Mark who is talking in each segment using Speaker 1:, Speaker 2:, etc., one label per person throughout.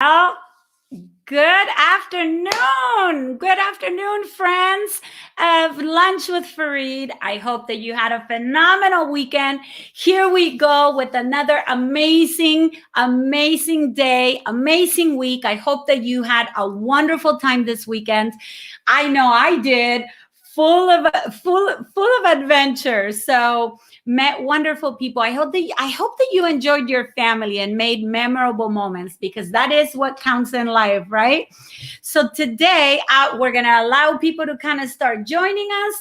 Speaker 1: Oh, good afternoon. Good afternoon, friends of Lunch with Faride. I hope that you had a phenomenal weekend. Here we go with another amazing day, amazing week. I hope that you had a wonderful time this weekend. I know I did. Full of adventure. So met wonderful people. I hope that you enjoyed your family and made memorable moments, because that is what counts in life, right? So today we're gonna allow people to kind of start joining us.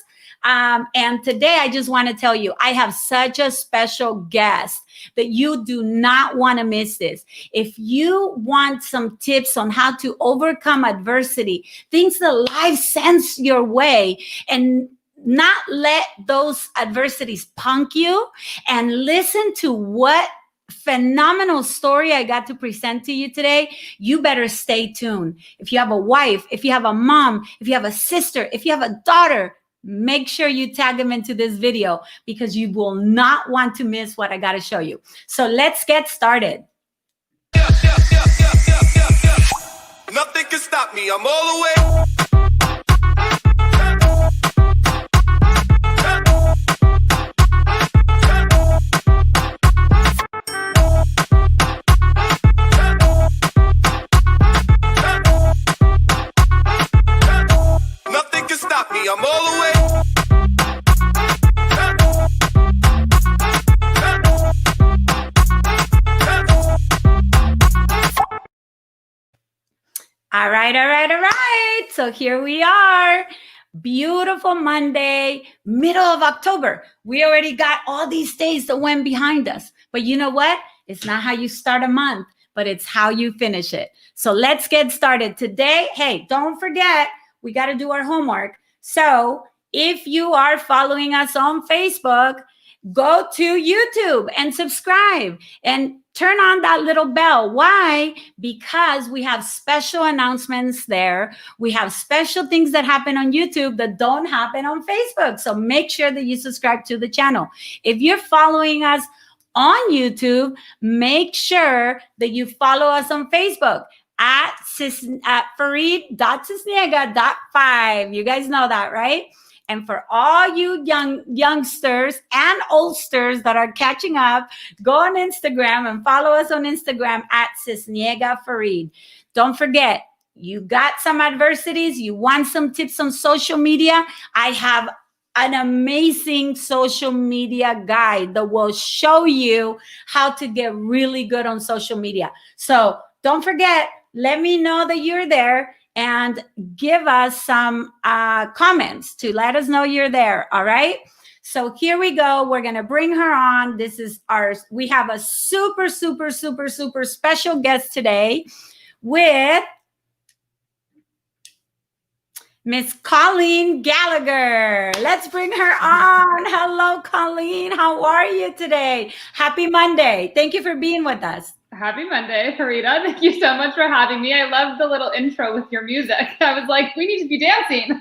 Speaker 1: And today I just want to tell you, I have such a special guest that you do not want to miss this. If you want some tips on how to overcome adversity, things that life sends your way, and not let those adversities punk you, and listen to what phenomenal story I got to present to you today, you better stay tuned. If you have a wife, if you have a mom, if you have a sister, if you have a daughter, make sure you tag them into this video, because you will not want to miss what I got to show you. So let's get started.
Speaker 2: Nothing can stop me. I'm all the way. Nothing can stop me. I'm all the way.
Speaker 1: All right. So here we are. Beautiful Monday, middle of October. We already got all these days that went behind us. But you know what? It's not how you start a month, but it's how you finish it. So let's get started today. Hey, don't forget, we got to do our homework. So if you are following us on Facebook, go to YouTube and subscribe and turn on that little bell. Why? Because we have special announcements there. We have special things that happen on YouTube that don't happen on Facebook. So make sure that you subscribe to the channel. If you're following us on YouTube, make sure that you follow us on Facebook at Faride.cisniega.5. You guys know that, right? And for all you youngsters and oldsters that are catching up, go on Instagram and follow us on Instagram at Cisniega Faride. Don't forget, you got some adversities, you want some tips on social media, I have an amazing social media guide that will show you how to get really good on social media. So don't forget, let me know that you're there, and give us some comments to let us know you're there. All right. So here we go. We're going to bring her on. We have a super special guest today with Miss Colleen Gallagher. Let's bring her on. Hello, Colleen. How are you today? Happy Monday. Thank you for being with us.
Speaker 3: Happy Monday, Farida. Thank you so much for having me. I love the little intro with your music. I was like, we need to be dancing.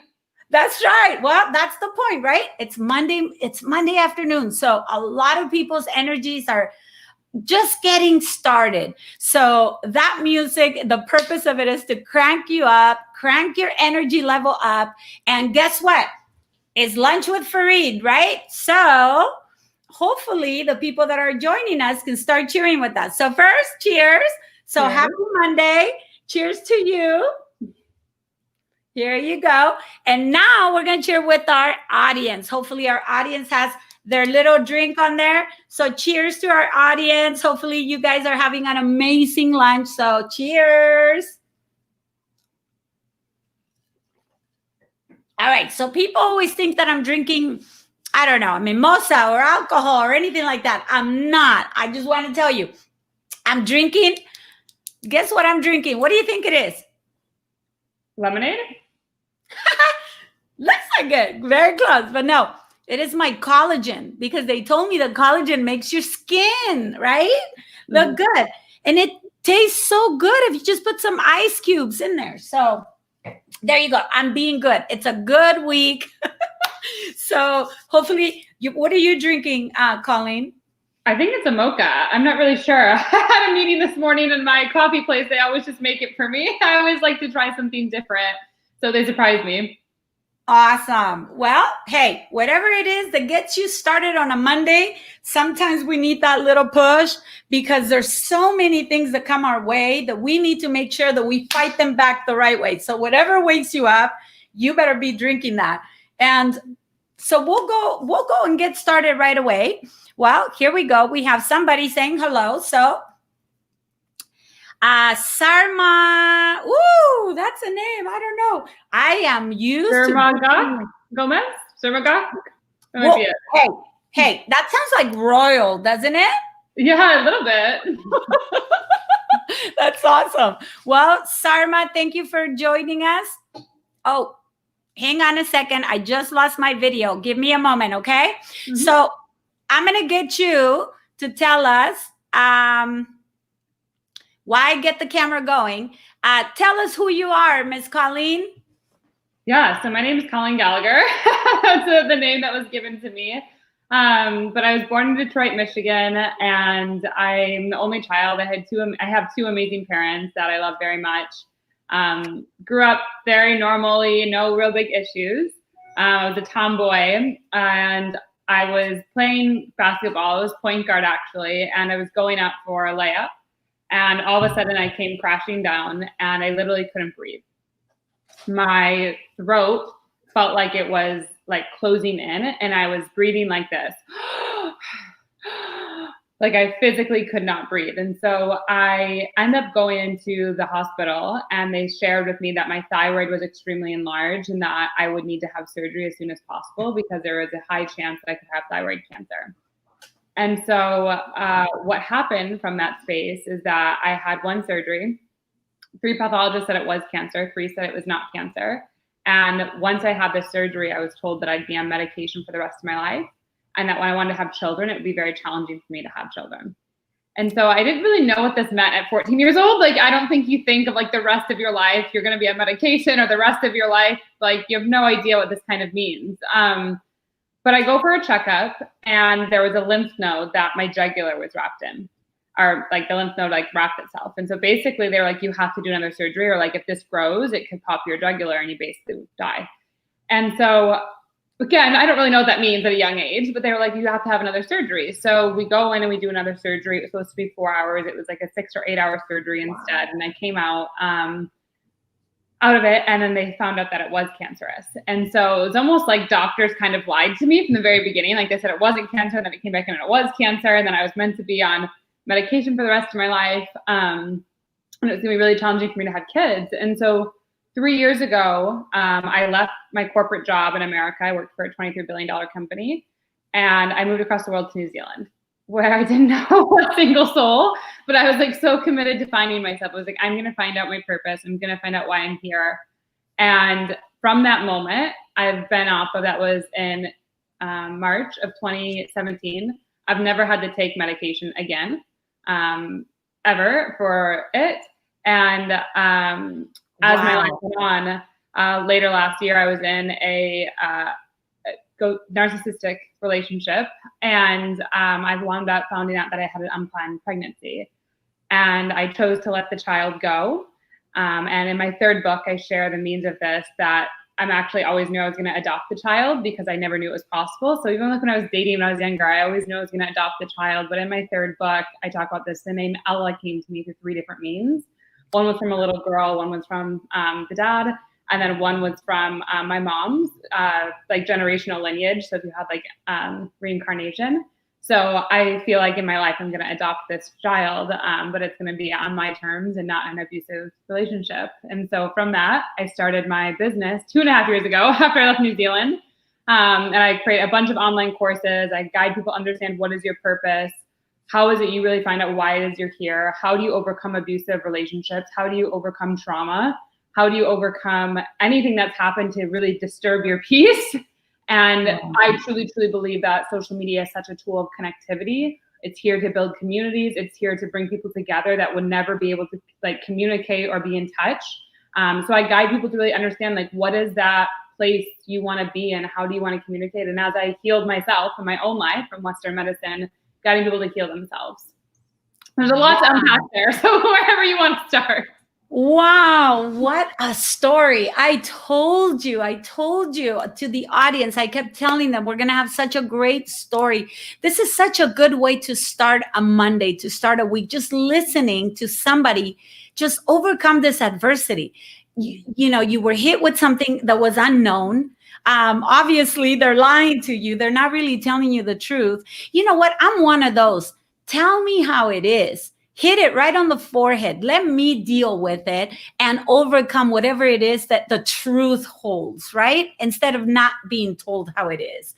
Speaker 1: That's right. Well, that's the point, right? It's Monday afternoon. So a lot of people's energies are just getting started. So that music, the purpose of it is to crank you up, crank your energy level up. And guess what? It's Lunch with Faride, right? So hopefully the people that are joining us can start cheering with us. So first, cheers. So
Speaker 3: Cheers.
Speaker 1: Happy Monday. Cheers to you. Here you go. And now we're going to cheer with our audience. Hopefully our audience has their little drink on there. So cheers to our audience. Hopefully you guys are having an amazing lunch. So cheers. All right. So people always think that I'm drinking, I don't know, a mimosa or alcohol or anything like that. I'm not. I just want to tell you, I'm drinking. Guess what I'm drinking? What do you think it is?
Speaker 3: Lemonade?
Speaker 1: Looks like it. Very close, but no. It is my collagen, because they told me that collagen makes your skin, right? Look good. And it tastes so good if you just put some ice cubes in there. So there you go. I'm being good. It's a good week. So hopefully, what are you drinking, Colleen?
Speaker 3: I think it's a mocha. I'm not really sure. I had a meeting this morning in my coffee place. They always just make it for me. I always like to try something different. So they surprised me.
Speaker 1: Awesome. Well, hey, whatever it is that gets you started on a Monday, sometimes we need that little push because there's so many things that come our way that we need to make sure that we fight them back the right way. So whatever wakes you up, you better be drinking that. And so we'll go and get started right away. Well, here we go. We have somebody saying hello. So Sarma, ooh, that's a name. I don't know. I am used
Speaker 3: Surmaga Gomez? Surmaga?
Speaker 1: Well, hey, that sounds like royal, doesn't it?
Speaker 3: Yeah, a little bit.
Speaker 1: That's awesome. Well, Sarma, thank you for joining us. Oh, hang on a second. I just lost my video. Give me a moment, okay? Mm-hmm. So I'm going to get you to tell us why get the camera going. Tell us who you are, Miss Colleen.
Speaker 3: Yeah, so my name is Colleen Gallagher. That's the name that was given to me. But I was born in Detroit, Michigan, and I'm the only child. I have two amazing parents that I love very much. Grew up very normally, no real big issues. I was a tomboy, and I was playing basketball. I was point guard, actually, and I was going up for a layup. And all of a sudden, I came crashing down, and I literally couldn't breathe. My throat felt like it was like closing in, and I was breathing like this. Like I physically could not breathe. And so I ended up going into the hospital, and they shared with me that my thyroid was extremely enlarged and that I would need to have surgery as soon as possible because there was a high chance that I could have thyroid cancer. And so what happened from that space is that I had one surgery. 3 pathologists said it was cancer. 3 said it was not cancer. And once I had this surgery, I was told that I'd be on medication for the rest of my life, and that when I wanted to have children, it would be very challenging for me to have children. And so I didn't really know what this meant at 14 years old. Like, I don't think you think of like the rest of your life, you're going to be on medication, or the rest of your life, like you have no idea what this kind of means. But I go for a checkup, and there was a lymph node that my jugular was wrapped in, or like the lymph node like wrapped itself. And so basically they were like, you have to do another surgery, or like if this grows, it could pop your jugular and you basically die. And so again, I don't really know what that means at a young age, but they were like, you have to have another surgery. So we go in and we do another surgery. It was supposed to be 4 hours. It was like a 6 or 8 hour surgery instead. And I came out of it, and then they found out that it was cancerous. And so it was almost like doctors kind of lied to me from the very beginning. Like they said it wasn't cancer, and then it came back and it was cancer. And then I was meant to be on medication for the rest of my life. And it was gonna be really challenging for me to have kids. And so 3 years ago, I left my corporate job in America. I worked for a $23 billion company, and I moved across the world to New Zealand, where I didn't know a single soul, but I was like so committed to finding myself. I was like, I'm gonna find out my purpose. I'm gonna find out why I'm here. And from that moment, I've been off of, that was in March of 2017. I've never had to take medication again. Ever for it. And as my life went on, later last year, I was in a narcissistic relationship, and I wound up finding out that I had an unplanned pregnancy, and I chose to let the child go. And in my 3rd book, I share the means of this, that I'm actually always knew I was going to adopt the child because I never knew it was possible. So even like when I was dating when I was younger, I always knew I was going to adopt the child. But in my 3rd book, I talk about this. The name Ella came to me through 3 different means. One was from a little girl, one was from the dad, and then one was from my mom's like generational lineage. So if you have like reincarnation. So I feel like in my life, I'm going to adopt this child, but it's going to be on my terms and not an abusive relationship. And so from that, I started my business 2.5 years ago after I left New Zealand. And I create a bunch of online courses. I guide people understand what is your purpose. How is it you really find out why it is you're here? How do you overcome abusive relationships? How do you overcome trauma? How do you overcome anything that's happened to really disturb your peace? And I truly, truly believe that social media is such a tool of connectivity. It's here to build communities. It's here to bring people together that would never be able to like communicate or be in touch. So I guide people to really understand like what is that place you want to be and how do you want to communicate. And as I healed myself in my own life from Western medicine, guiding people to heal themselves. There's a lot to unpack there. So wherever you want to start.
Speaker 1: Wow, what a story. I told you to the audience. I kept telling them we're going to have such a great story. This is such a good way to start a Monday, to start a week, just listening to somebody just overcome this adversity. You know, you were hit with something that was unknown. Obviously, they're lying to you. They're not really telling you the truth. You know what? I'm one of those. Tell me how it is. Hit it right on the forehead. Let me deal with it and overcome whatever it is that the truth holds, right? Instead of not being told how it is.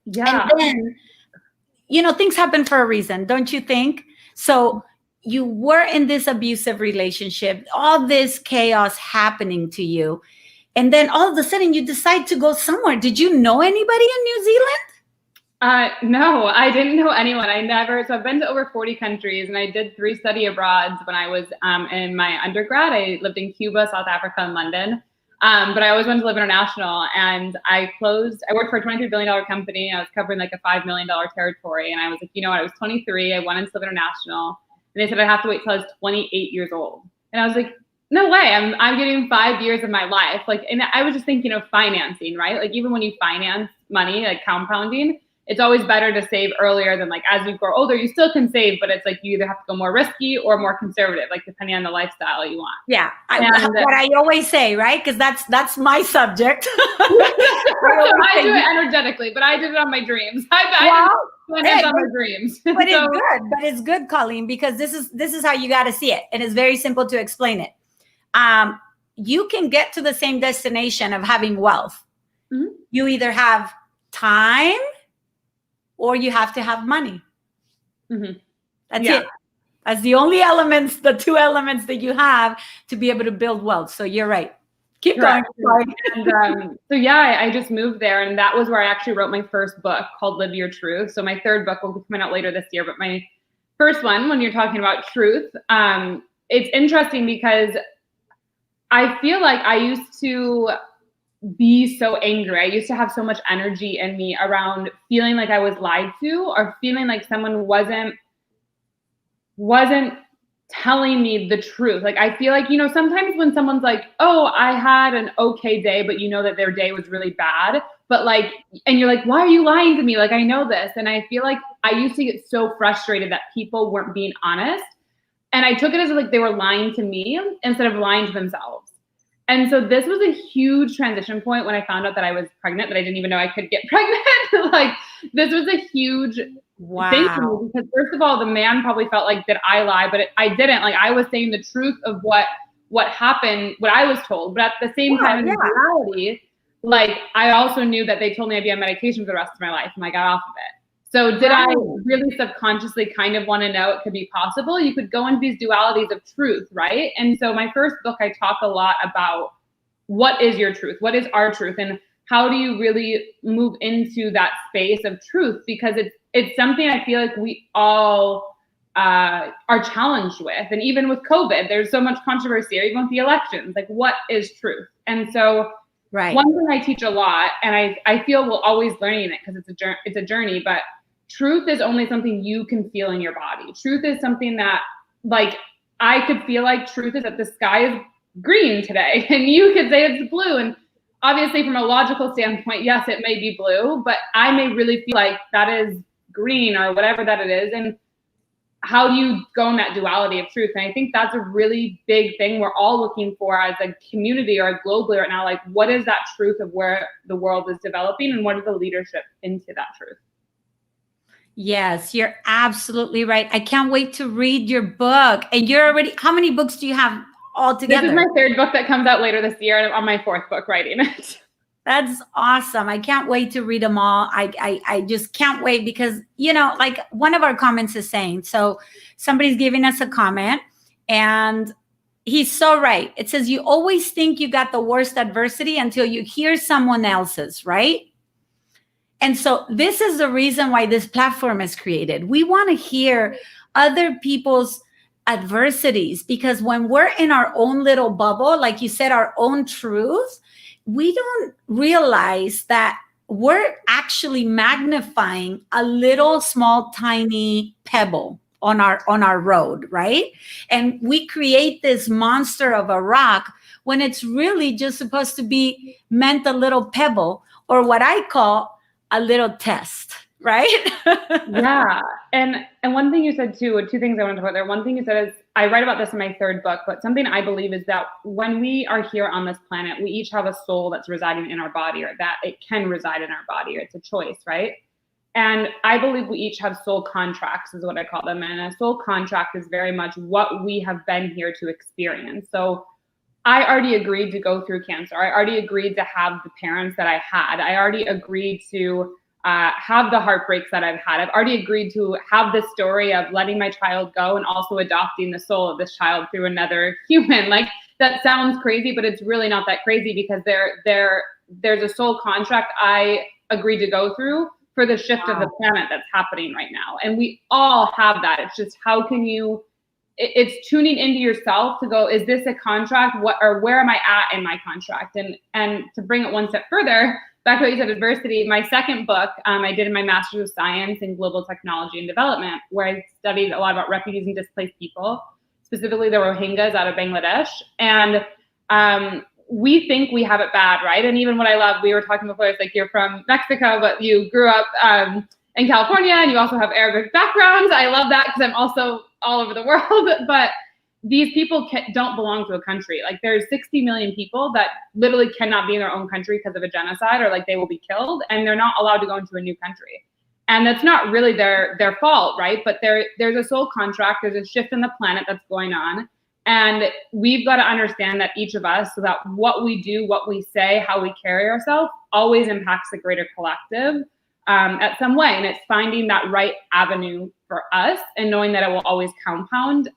Speaker 3: Yeah.
Speaker 1: And then, you know, things happen for a reason, don't you think? So you were in this abusive relationship, all this chaos happening to you. And then all of a sudden you decide to go somewhere. Did you know anybody in New Zealand?
Speaker 3: No, I didn't know anyone. So I've been to over 40 countries, and I did 3 study abroads when I was in my undergrad. I lived in Cuba, South Africa, and London. But I always wanted to live international, and I worked for a $23 billion company. I was covering like a $5 million territory. And I was like, you know what, I was 23. I wanted to live international. And they said I'd have to wait till I was 28 years old. And I was like, no way, I'm getting 5 years of my life. Like, and I was just thinking of financing, right? Like even when you finance money, like compounding, it's always better to save earlier than like as you grow older, you still can save, but it's like you either have to go more risky or more conservative, like depending on the lifestyle you want.
Speaker 1: Yeah, what I always say, right? Because that's my subject.
Speaker 3: I do it energetically, but I did it on my dreams. I on my dreams.
Speaker 1: But it's good. But it's good, Colleen, because this is how you got to see it, and it's very simple to explain it. You can get to the same destination of having wealth. Mm-hmm. You either have time or you have to have money. Mm-hmm. That's it. That's the only elements, the 2 elements that you have to be able to build wealth. So you're right. Keep going.
Speaker 3: And I just moved there, and that was where I actually wrote my first book called Live Your Truth. So my 3rd book will be coming out later this year, but my first one, when you're talking about truth, it's interesting because I feel like I used to be so angry. I used to have so much energy in me around feeling like I was lied to, or feeling like someone wasn't telling me the truth. Like I feel like, you know, sometimes when someone's like, oh, I had an okay day, but you know that their day was really bad, but like, and you're like, why are you lying to me? Like, I know this. And I feel like I used to get so frustrated that people weren't being honest. And I took it as like they were lying to me instead of lying to themselves. And so this was a huge transition point when I found out that I was pregnant, that I didn't even know I could get pregnant. Like this was a huge thing for me, because first of all, the man probably felt like, did I lie? But I didn't. Like I was saying the truth of what happened, what I was told. But at the same time, in reality, like I also knew that they told me I'd be on medication for the rest of my life, and I got off of it. So did I really subconsciously kind of want to know it could be possible? You could go into these dualities of truth, right? And so my first book, I talk a lot about what is your truth? What is our truth? And how do you really move into that space of truth? Because it's something I feel like we all are challenged with. And even with COVID, there's so much controversy, or even with the elections, like what is truth? And so one thing I teach a lot, and I feel we're always learning it because it's a journey, but truth is only something you can feel in your body. Truth is something that, like, I could feel like truth is that the sky is green today, and you could say it's blue. And obviously from a logical standpoint, yes, it may be blue, but I may really feel like that is green or whatever that it is. And how do you go in that duality of truth? And I think that's a really big thing we're all looking for as a community or globally right now. Like, what is that truth of where the world is developing, and what is the leadership into that truth?
Speaker 1: Yes, you're absolutely right. I can't wait to read your book. And you're already, how many books do you have all together?
Speaker 3: This is my 3rd book that comes out later this year, and I'm on my 4th book writing it.
Speaker 1: That's awesome. I can't wait to read them all. I just can't wait, because, you know, like one of our comments is saying, so somebody's giving us a comment, and he's so right. It says, you always think you got the worst adversity until you hear someone else's, right? And so this is the reason why this platform is created. We want to hear other people's adversities, because when we're in our own little bubble, like you said, our own truth, we don't realize that we're actually magnifying a little small tiny pebble on our road, right? And we create this monster of a rock when it's really just supposed to be meant a little pebble, or what I call a little test, right?
Speaker 3: Yeah. And one thing you said too, two things I want to talk about there. One thing you said is, I write about this in my third book, but something I believe is that when we are here on this planet, we each have a soul that's residing in our body, or that it can reside in our body, or it's a choice, right? And I believe we each have soul contracts, is what I call them. And a soul contract is very much what we have been here to experience. So I already agreed to go through cancer. I already agreed to have the parents that I had. I already agreed to have the heartbreaks that I've had. I've already agreed to have the story of letting my child go and also adopting the soul of this child through another human. Like, that sounds crazy, but it's really not that crazy, because there's a soul contract I agreed to go through for the shift of the planet that's happening right now. And we all have that. It's just, how can you, it's tuning into yourself to go, is this a contract? What, or where am I at in my contract? And to bring it one step further, back to what you said, adversity, my second book, I did in my Master's of Science in Global Technology and Development, where I studied a lot about refugees and displaced people, specifically the Rohingyas out of Bangladesh. And we think we have it bad, right? And even what I love, we were talking before, it's like, you're from Mexico, but you grew up in California, and you also have Arabic backgrounds. I love that, because I'm also all over the world. But these people don't belong to a country. Like, there's 60 million people that literally cannot be in their own country because of a genocide, or like they will be killed, and they're not allowed to go into a new country. And that's not really their fault, right? But there's a soul contract, there's a shift in the planet that's going on. And we've got to understand that each of us, so that what we do, what we say, how we carry ourselves always impacts the greater collective at some way. And it's finding that right avenue for us, and knowing that it will always compound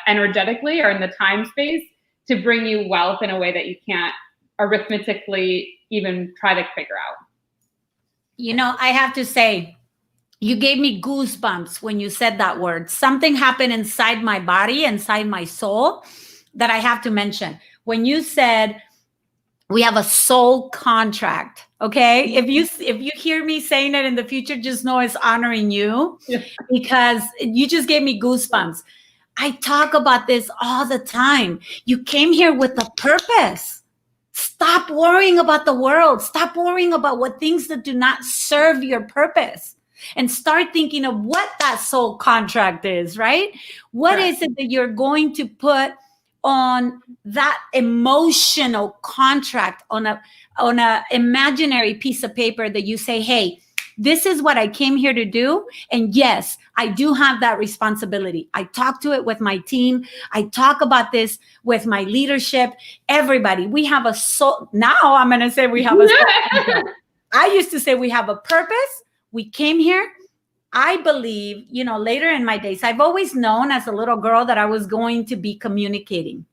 Speaker 3: energetically, or in the time space, to bring you wealth in a way that you can't arithmetically even try to figure out.
Speaker 1: You know, I have to say, you gave me goosebumps when you said that word. Something happened inside my body, inside my soul, that I have to mention. When you said we have a soul contract, okay? If you hear me saying it in the future, just know it's honoring you, because you just gave me goosebumps. I talk about this all the time. You came here with a purpose. Stop worrying about the world. Stop worrying about what things that do not serve your purpose, and start thinking of what that soul contract is, right? What is it that you're going to put on that emotional contract, on a imaginary piece of paper, that you say, hey, this is what I came here to do. And yes, I do have that responsibility. I talk to it with my team. I talk about this with my leadership, everybody. We have a soul. Now I'm going to say we have a soul contract. I used to say we have a purpose. We came here. I believe, you know, later in my days, I've always known as a little girl that I was going to be communicating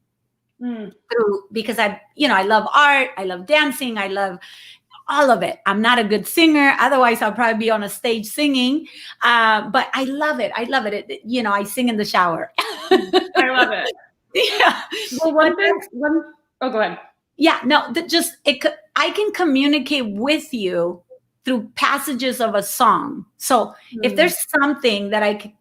Speaker 1: through, because I love art. I love dancing. I love all of it. I'm not a good singer. Otherwise, I'll probably be on a stage singing. But I love it. I love it. I sing in the shower.
Speaker 3: I love it.
Speaker 1: Yeah.
Speaker 3: Well, oh, go ahead.
Speaker 1: Yeah, no, I can communicate with you through passages of a song. So if there's something that I could,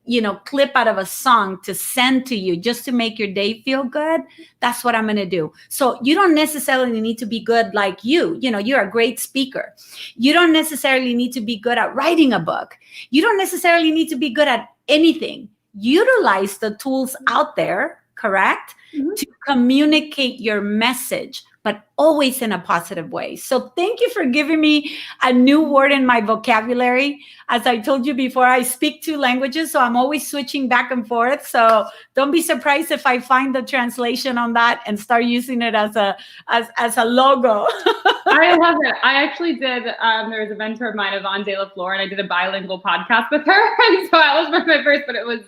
Speaker 1: clip out of a song to send to you just to make your day feel good, that's what I'm going to do. So you don't necessarily need to be good like you're a great speaker. You don't necessarily need to be good at writing a book. You don't necessarily need to be good at anything. Utilize the tools out there, correct? To communicate your message, but always in a positive way. So thank you for giving me a new word in my vocabulary. As I told you before, I speak 2 languages, so I'm always switching back and forth. So don't be surprised if I find the translation on that and start using it as a logo.
Speaker 3: I love it. I actually did, there was a mentor of mine, Yvonne De La Flor, and I did a bilingual podcast with her. And so that was one of my first, but it was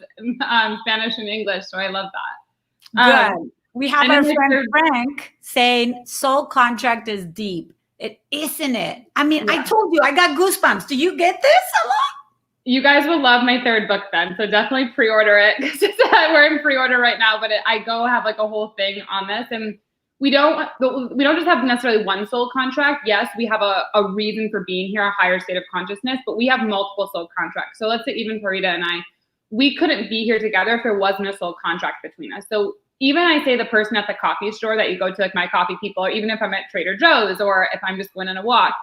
Speaker 3: Spanish and English. So I love that.
Speaker 1: Good. We have our friend Frank saying soul contract is deep. It isn't it? I mean, I told you, I got goosebumps. Do you get this a lot?
Speaker 3: You guys will love my third book then. So definitely pre-order it, because we're in pre-order right now, but I go have like a whole thing on this. And we don't just have necessarily one soul contract. Yes, we have a reason for being here, a higher state of consciousness, but we have multiple soul contracts. So let's say even Faride and I, we couldn't be here together if there wasn't a soul contract between us. So even I say the person at the coffee store that you go to, like my coffee people, or even if I'm at Trader Joe's or if I'm just going on a walk,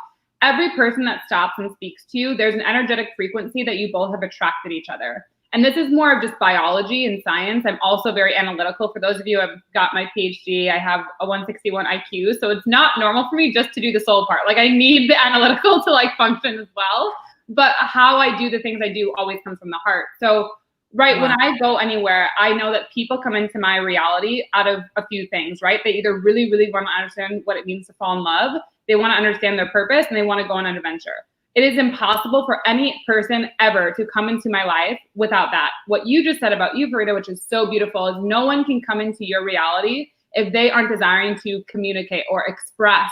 Speaker 3: every person that stops and speaks to you, there's an energetic frequency that you both have attracted each other. And this is more of just biology and science. I'm also very analytical. For those of you who have got my PhD, I have a 161 IQ. So it's not normal for me just to do the soul part. Like I need the analytical to like function as well. But how I do the things I do always comes from the heart. So right, when I go anywhere, I know that people come into my reality out of a few things, right? They either really, really want to understand what it means to fall in love. They want to understand their purpose and they want to go on an adventure. It is impossible for any person ever to come into my life without that. What you just said about you, Faride, which is so beautiful, is no one can come into your reality if they aren't desiring to communicate or express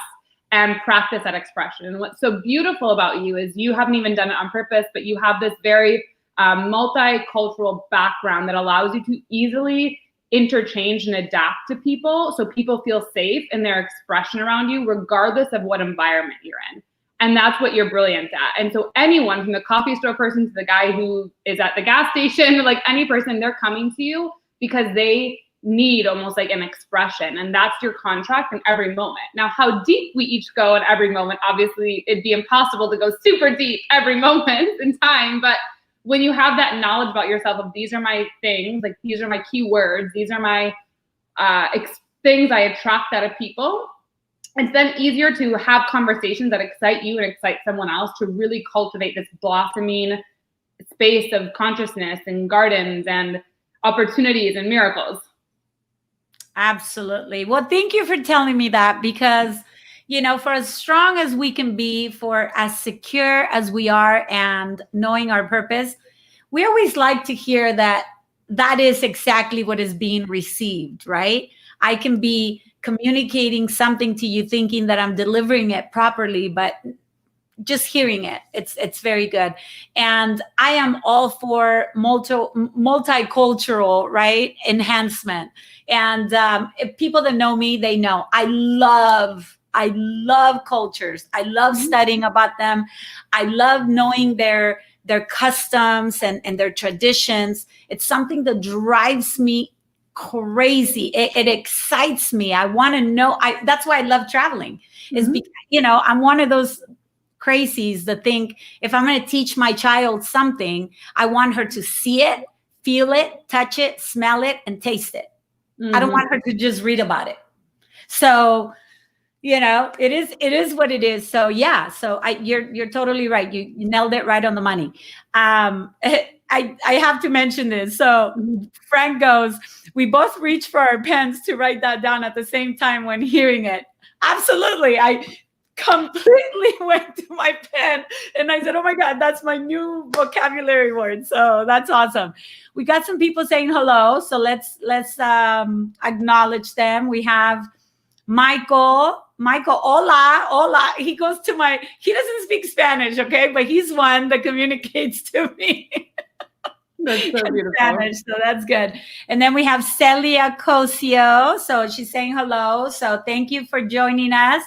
Speaker 3: and practice that expression. And what's so beautiful about you is you haven't even done it on purpose, but you have this very multicultural background that allows you to easily interchange and adapt to people so people feel safe in their expression around you, regardless of what environment you're in. And that's what you're brilliant at. And so anyone, from the coffee store person to the guy who is at the gas station, like any person, they're coming to you because they need almost like an expression. And that's your contract in every moment. Now, how deep we each go in every moment, obviously it'd be impossible to go super deep every moment in time. But when you have that knowledge about yourself of these are my things, like these are my keywords, these are my things I attract out of people, it's then easier to have conversations that excite you and excite someone else to really cultivate this blossoming space of consciousness and gardens and opportunities and miracles.
Speaker 1: Absolutely. Well, thank you for telling me that, because, you know, for as strong as we can be, for as secure as we are and knowing our purpose, we always like to hear that that is exactly what is being received, right? I can be communicating something to you thinking that I'm delivering it properly, but just hearing it, it's very good. And I am all for multicultural, right, enhancement. And if people that know me, they know I love cultures. I love studying about them. I love knowing their customs and their traditions. It's something that drives me crazy. It excites me. I want to know. That's why I love traveling. Is because, you know, I'm one of those crazies that think if I'm going to teach my child something, I want her to see it, feel it, touch it, smell it, and taste it. I don't want her to just read about it. So, you know, it is what it is. So yeah, so you're totally right. You nailed it right on the money. I have to mention this. So Frank goes, we both reach for our pens to write that down at the same time when hearing it. Absolutely. I completely went to my pen and I said, oh my God, that's my new vocabulary word. So that's awesome. We got some people saying hello. So let's acknowledge them. We have Michael, hola. He goes to he doesn't speak Spanish, okay? But he's one that communicates to me.
Speaker 3: That's so beautiful.
Speaker 1: Spanish, so that's good. And then we have Celia Cosio. So she's saying hello. So thank you for joining us.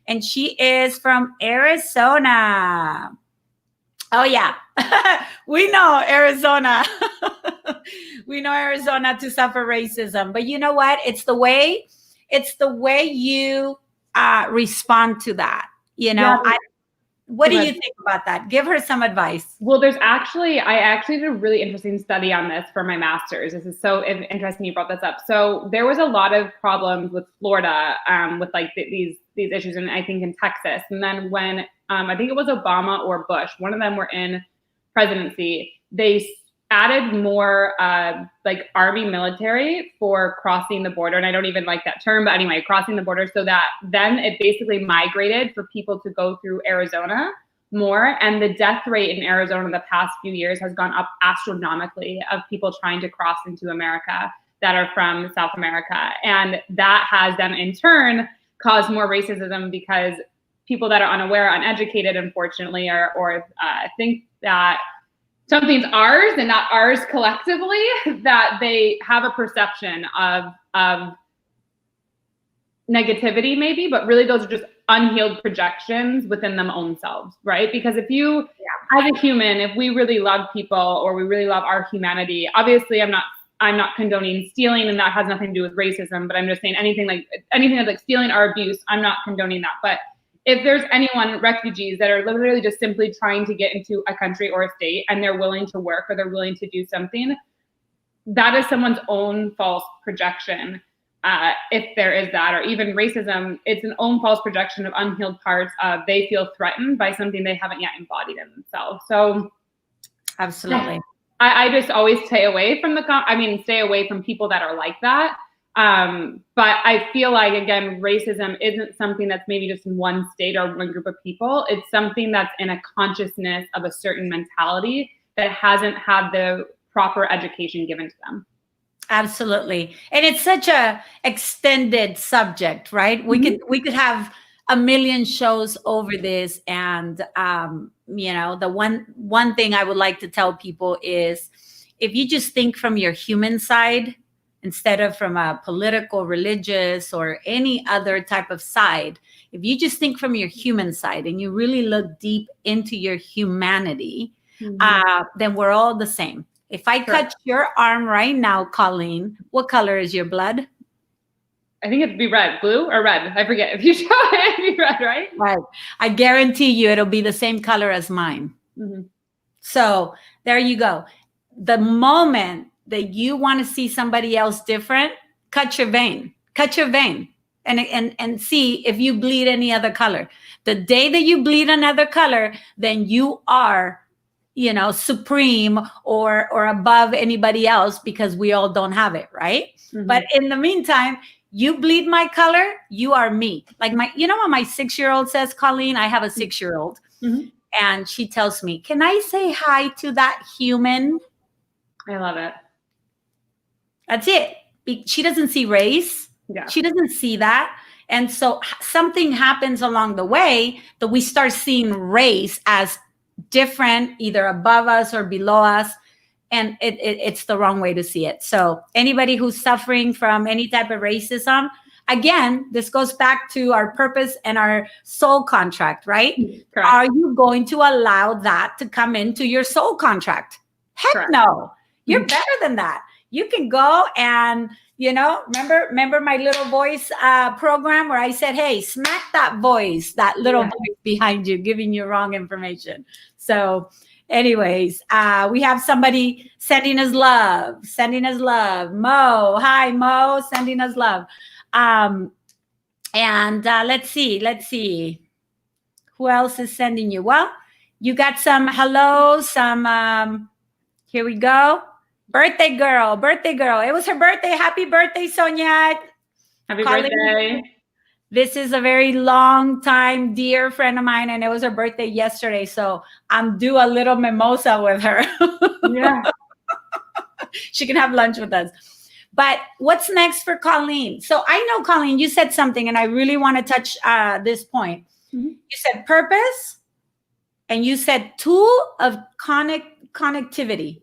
Speaker 1: And she is from Arizona. Oh, yeah. We know Arizona. We know Arizona to suffer racism. But you know what? It's the way you respond to that. You know,
Speaker 3: Yeah.
Speaker 1: What do you think about that? Give her some advice.
Speaker 3: Well, I actually did a really interesting study on this for my master's. This is so interesting you brought this up. So there was a lot of problems with Florida with like these issues, and I think in Texas. And then when I think it was Obama or Bush, one of them were in presidency, they added more like army military for crossing the border. And I don't even like that term, but anyway, crossing the border, so that then it basically migrated for people to go through Arizona more. And the death rate in Arizona the past few years has gone up astronomically of people trying to cross into America that are from South America. And that has then in turn caused more racism because people that are unaware, uneducated, unfortunately, or think that something's ours and not ours collectively, that they have a perception of negativity maybe, but really those are just unhealed projections within them own selves, right? Because if you, as a human, if we really love people or we really love our humanity, obviously I'm not condoning stealing, and that has nothing to do with racism, but I'm just saying anything that's like stealing or abuse, I'm not condoning that. But if there's anyone, refugees that are literally just simply trying to get into a country or a state and they're willing to work or they're willing to do something, that is someone's own false projection. If there is that, or even racism, it's an own false projection of unhealed parts of they feel threatened by something they haven't yet embodied in themselves. So
Speaker 1: absolutely.
Speaker 3: I just always stay away from stay away from people that are like that. But I feel like, again, racism isn't something that's maybe just in one state or one group of people. It's something that's in a consciousness of a certain mentality that hasn't had the proper education given to them.
Speaker 1: Absolutely. And it's such a extended subject, right? We could have a million shows over this. And, the one thing I would like to tell people is if you just think from your human side, instead of from a political, religious, or any other type of side, if you just think from your human side and you really look deep into your humanity, then we're all the same. If I cut your arm right now, Colleen, what color is your blood?
Speaker 3: I think it'd be red, blue or red. I forget. If you show it, it'd be red, right?
Speaker 1: Right. I guarantee you it'll be the same color as mine. So there you go. The moment that you want to see somebody else different, cut your vein and see if you bleed any other color. The day that you bleed another color, then you are, supreme or above anybody else, because we all don't have it, right? But in the meantime, you bleed my color, you are me. Like what my 6-year-old says, Colleen, I have a 6-year-old, and she tells me, can I say hi to that human?
Speaker 3: I love it.
Speaker 1: That's it. She doesn't see race.
Speaker 3: Yeah.
Speaker 1: She doesn't see that. And so something happens along the way that we start seeing race as different, either above us or below us. And it's the wrong way to see it. So anybody who's suffering from any type of racism, again, this goes back to our purpose and our soul contract, right?
Speaker 3: Correct.
Speaker 1: Are you going to allow that to come into your soul contract? Heck no. You're better than that. You can go and, remember my little voice program where I said, hey, smack that voice, that little voice behind you, giving you wrong information. So anyways, we have somebody sending us love. Mo, hi, Mo, sending us love. And let's see. Who else is sending you? Well, you got some hellos, here we go. Birthday girl. It was her birthday. Happy birthday, Sonia.
Speaker 3: Happy birthday.
Speaker 1: This is a very long time dear friend of mine, and it was her birthday yesterday. So I'm due a little mimosa with her.
Speaker 3: Yeah.
Speaker 1: She can have lunch with us. But what's next for Colleen? So I know, Colleen, you said something, and I really want to touch this point. You said purpose, and you said tool of connectivity.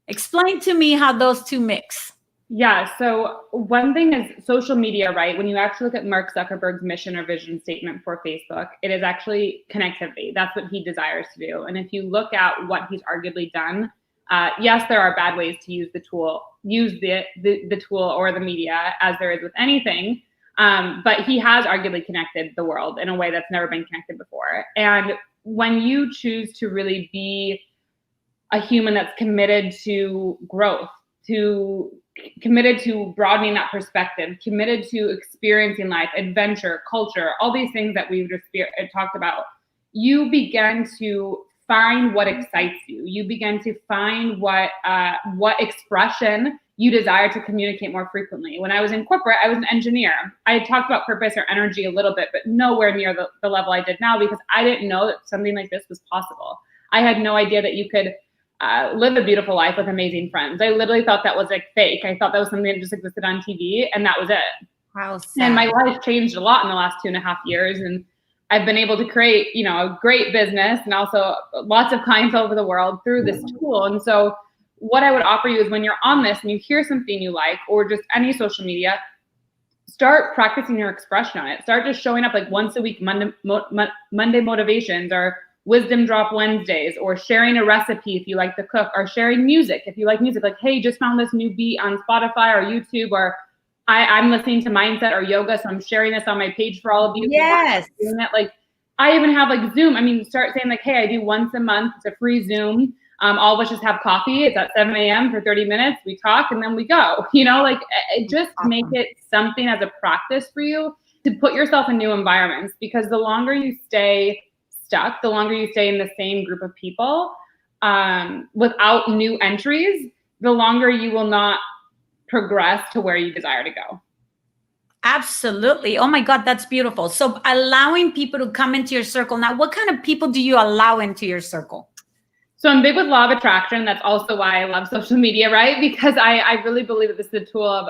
Speaker 1: Explain to me how those two mix.
Speaker 3: Yeah. So one thing is social media, right? When you actually look at Mark Zuckerberg's mission or vision statement for Facebook, it is actually connectivity. That's what he desires to do. And if you look at what he's arguably done, yes, there are bad ways to use the tool, the tool or the media, as there is with anything. But he has arguably connected the world in a way that's never been connected before. And when you choose to really be a human that's committed to growth, committed to broadening that perspective, committed to experiencing life, adventure, culture, all these things that we've just talked about, you begin to find what excites you. You begin to find what expression you desire to communicate more frequently. When I was in corporate, I was an engineer. I had talked about purpose or energy a little bit, but nowhere near the level I did now, because I didn't know that something like this was possible. I had no idea that you could live a beautiful life with amazing friends. I literally thought that was like fake. I thought that was something that just existed on TV, and that was it.
Speaker 1: Wow.
Speaker 3: And my life changed a lot in the last 2.5 years. And I've been able to create, a great business and also lots of clients all over the world through this tool. And so what I would offer you is, when you're on this and you hear something you like, or just any social media, start practicing your expression on it. Start just showing up like once a week, Monday motivations, or wisdom drop Wednesdays, or sharing a recipe if you like to cook, or sharing music if you like music. Like, hey, just found this new beat on Spotify or YouTube, or I'm listening to mindset or yoga, so I'm sharing this on my page for all of you.
Speaker 1: Yes.
Speaker 3: Doing that. Like, I even have like Zoom. I mean, start saying like, hey, I do once a month. It's a free Zoom. All of us just have coffee. It's at 7 a.m. for 30 minutes. We talk and then we go, you know, like just make it something as a practice for you to put yourself in new environments, because the longer you stay stuck, the longer you stay in the same group of people without new entries, the longer you will not progress to where you desire to go.
Speaker 1: Absolutely. Oh my God, that's beautiful. So allowing people to come into your circle. Now, what kind of people do you allow into your circle?
Speaker 3: So I'm big with law of attraction. That's also why I love social media, right? Because I really believe that this is a tool of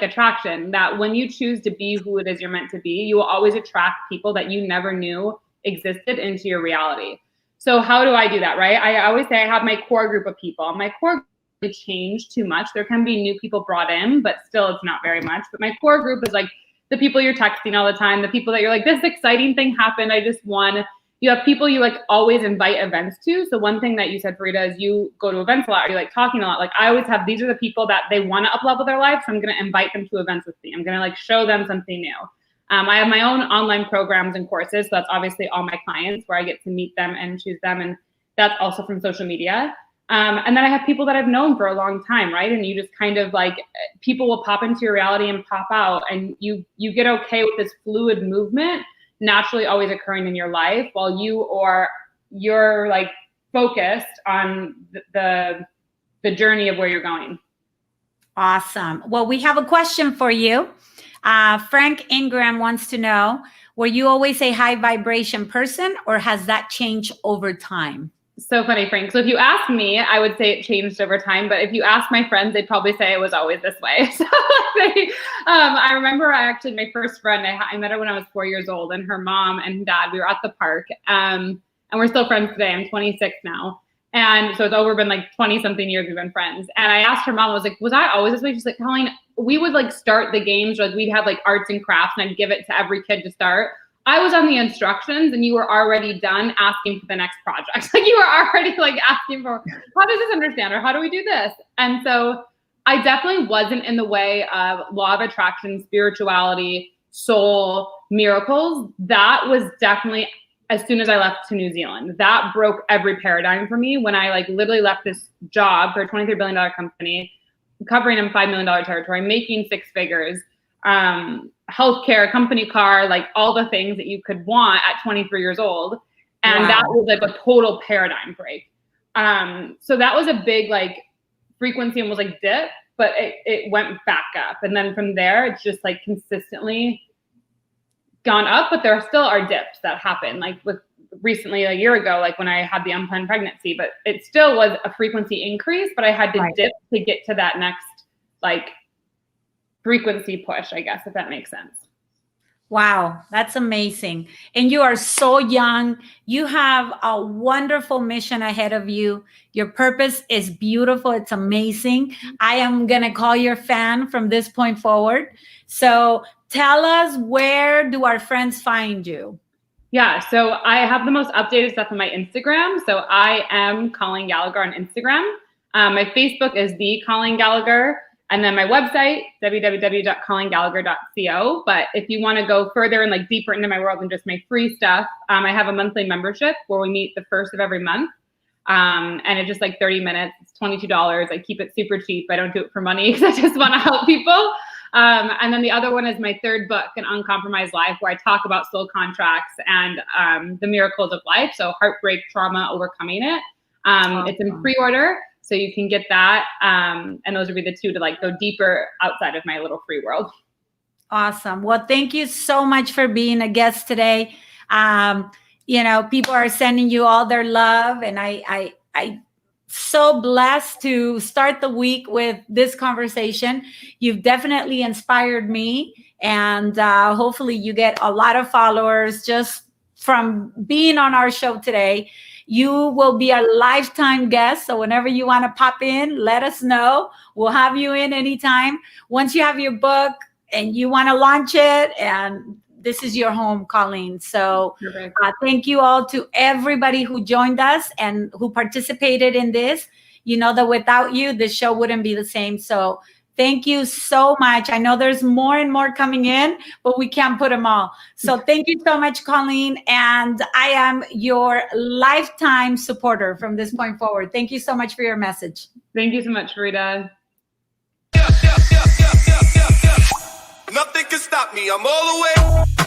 Speaker 3: attraction, that when you choose to be who it is you're meant to be, you will always attract people that you never knew existed into your reality. So how do I do that, right? I always say I have my core group of people. My core group doesn't change too much. There can be new people brought in, but still it's not very much. But my core group is like the people you're texting all the time, the people that you're like, this exciting thing happened, I just won. You have people you like always invite events to. So one thing that you said, Faride, is you go to events a lot, or you like talking a lot. Like I always have, these are the people that they want to up-level their life. So I'm going to invite them to events with me. I'm going to like show them something new. I have my own online programs and courses. So that's obviously all my clients where I get to meet them and choose them. And that's also from social media. And then I have people that I've known for a long time, right? And you just kind of like, people will pop into your reality and pop out, and you get okay with this fluid movement naturally always occurring in your life while you're like focused on the journey of where you're going.
Speaker 1: Awesome. Well, we have a question for you. Frank Ingram wants to know, were you always a high vibration person, or has that changed over time?
Speaker 3: So funny, Frank. So if you ask me, I would say it changed over time. But if you ask my friends, they'd probably say it was always this way. So I remember my first friend, I met her when I was 4 years old, and her mom and dad, we were at the park. And we're still friends today. I'm 26 now. And so it's been like 20 something years we've been friends. And I asked her mom, I was like, was I always this way? She's like, Colleen, we would like start the games, or like we'd have like arts and crafts, and I'd give it to every kid to start. I was on the instructions and you were already done asking for the next project. Like you were already like asking for, how does this understand? Or how do we do this? And so I definitely wasn't in the way of law of attraction, spirituality, soul, miracles. That was definitely as soon as I left to New Zealand. That broke every paradigm for me when I like literally left this job for a $23 billion company, covering a $5 million territory, making 6 figures. Healthcare, company car, like all the things that you could want at 23 years old. And that was like a total paradigm break. So that was a big like frequency, almost like dip, but it went back up. And then from there, it's just like consistently gone up, but there still are dips that happen. Like with recently a year ago, like when I had the unplanned pregnancy, but it still was a frequency increase, but I had to dip to get to that next like frequency push, I guess, if that makes sense.
Speaker 1: Wow, that's amazing. And you are so young. You have a wonderful mission ahead of you. Your purpose is beautiful. It's amazing. I am going to call your fan from this point forward. So tell us, where do our friends find you?
Speaker 3: Yeah, so I have the most updated stuff on my Instagram. So I am Colleen Gallagher on Instagram. My Facebook is the Colleen Gallagher. And then my website, www.colleengallagher.co. But if you want to go further and like deeper into my world and just my free stuff, I have a monthly membership where we meet the first of every month. And it's just like 30 minutes. It's $22. I keep it super cheap. I don't do it for money because I just want to help people. And then the other one is my third book, An Uncompromised Life, where I talk about soul contracts and the miracles of life. So heartbreak, trauma, overcoming it. It's in pre-order. So you can get that. And those would be the two to like go deeper outside of my little free world.
Speaker 1: Awesome. Well, thank you so much for being a guest today. People are sending you all their love, and I so blessed to start the week with this conversation. You've definitely inspired me, and hopefully you get a lot of followers just from being on our show today. You will be a lifetime guest. So whenever you want to pop in, let us know. We'll have you in anytime. Once you have your book and you want to launch it, and this is your home, Colleen. So thank you all to everybody who joined us and who participated in this. You know that without you, the show wouldn't be the same. So thank you so much. I know there's more and more coming in, but we can't put them all. So thank you so much, Colleen. And I am your lifetime supporter from this point forward. Thank you so much for your message.
Speaker 3: Thank you so much, Faride.
Speaker 2: Nothing can stop me. I'm all the way.